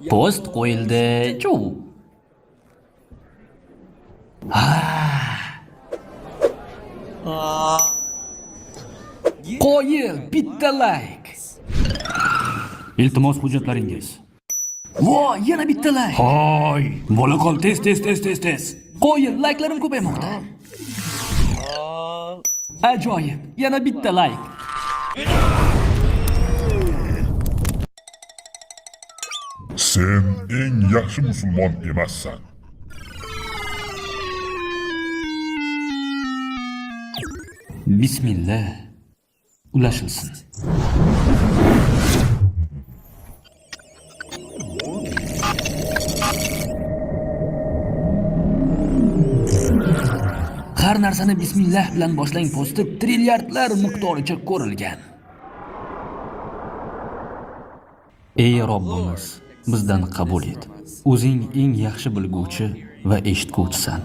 Post qo'yildi. Chuv. Qo'yil, bitta like. Iltimos hujjatlaringiz. Vo, yana bitta like. Hoy, bola qol, tez. Qo'yil, like'larim ko'paymoqda. Ajoyib, yana bitta like. Sen eng yaxshi musulmon emassan. Bismillah. Ulashilsin. Har narsani bismillah bilan boshlang posti trilliardlar miqdoricha ko'rilgan. Ey Robbimiz, bizdan qabul et. O'zing eng yaxshi bilguvchi va eshitguvchisan.